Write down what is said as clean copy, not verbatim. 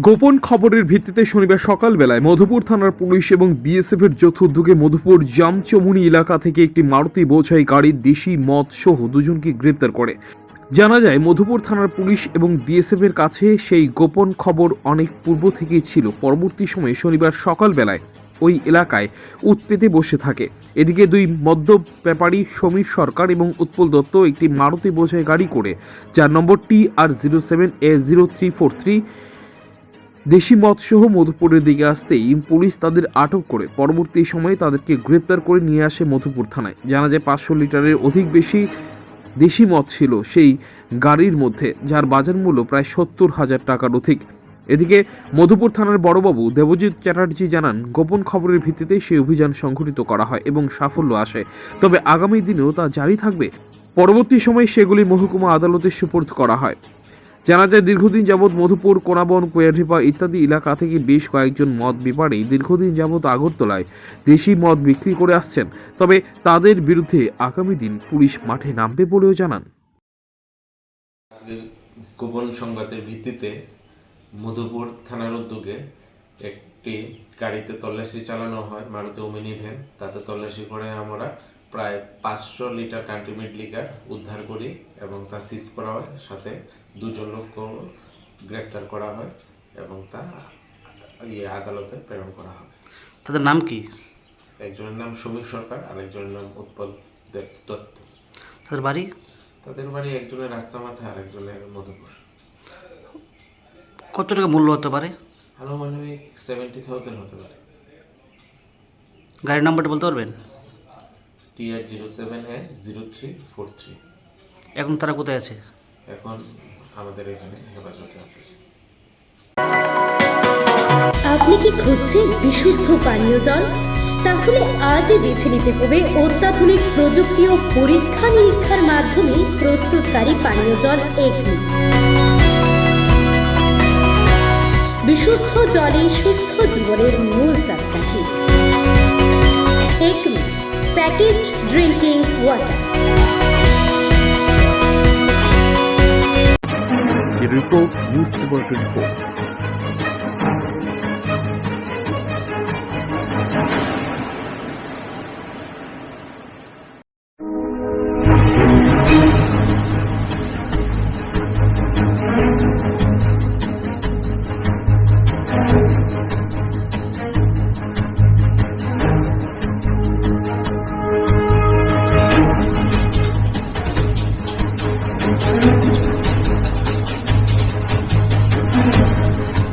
গোপন খবরের ভিত্তিতে শনিবার সকালবেলায় মধুপুর থানার পুলিশ এবং বিএসএফের যৌথ উদ্যোগে মধুপুর জামচমুনি এলাকা থেকে একটি মারুতি বোঝাই গাড়ির দেশি মদ সহ দুজনকে গ্রেপ্তার করে। জানা যায় মধুপুর থানার পুলিশ এবং বিএসএফের কাছে সেই গোপন খবর অনেক পূর্ব থেকেই ছিল। পরবর্তী সময়ে শনিবার সকালবেলায় ওই এলাকায় উৎপেতে বসে থাকে। এদিকে দুই মদ্য ব্যাপারী সমীর সরকার এবং উৎপল দত্ত একটি মারুতি বোঝাই গাড়ি করে, যার নম্বর TR07A0343 দেশি মদসহ মধুপুরের দিকে আসতেই পুলিশ তাদের আটক করে পরবর্তী সময়ে তাদেরকে গ্রেপ্তার করে নিয়ে আসে মধুপুর থানায়। জানা যায় 500 লিটারের অধিক বেশি দেশি মদ ছিল সেই গাড়ির মধ্যে, যার বাজার মূল্য প্রায় 70,000 টাকার অধিক। এদিকে মধুপুর থানার বড়বাবু দেবজিৎ চ্যাটার্জি জানান, গোপন খবরের ভিত্তিতে সেই অভিযান সংঘটিত করা হয় এবং সাফল্য আসে, তবে আগামী দিনেও তা জারি থাকবে। পরবর্তী সময়ে সেগুলি মহকুমা আদালতে সুপর্দ করা হয়। জানা যায় দীর্ঘদিন যাবৎ মধুপুর, কোনাবন, কোয়াঢিপা ইত্যাদি এলাকা থেকে বেশ কয়েকজন মদ ব্যাপারী দীর্ঘদিন যাবৎ আগরতলায় দেশি মদ বিক্রি করে আসছেন, তবে তাদের বিরুদ্ধে আগামী দিন পুলিশ মাঠে নামবে বলেও জানান। গোপন সংবাদের ভিত্তিতে মধুপুর থানার উদ্যোগে একটি গাড়িতে তল্লাশি চালানো হয়, মারুতি ওমিনি ভ্যান। তাতে তল্লাশি করে আমরা প্রায় 500 লিটার কান্ট্রিমেড লিকার উদ্ধার করি এবং তা সিজ করা হয়। সাথে দুজন লোককে গ্রেপ্তার করা হয় এবং তা আদালতে প্রেরণ করা হয়। তাদের নাম কি? একজনের নাম সমীর সরকার আর একজনের নাম উৎপল দত্ত। তাদের বাড়ি? তাদের বাড়ি একজনের রাস্তামাথা আর একজনের মধুপুর। কত টাকা মূল্য হতে পারে? আনুমানিক 70,000 হতে পারে। গাড়ির নাম্বারটা বলতে পারবেন? TR07A0343। এখন তারা কোথায় আছে? এখন আমাদের এখানে হেফাজতে আছে। আপনি কি খুঁজছেন বিশুদ্ধ পানীয় জল? তাহলে আজই বেছে নিতে হবে অত্যাধুনিক প্রযুক্তি ও পরীক্ষা নিরীক্ষার মাধ্যমে প্রস্তুতকারী পানীয় জল একমি। বিশুদ্ধ জলে সুস্থ জীবনের মূল চাকাঠি। Acme packaged drinking water. Report news 24।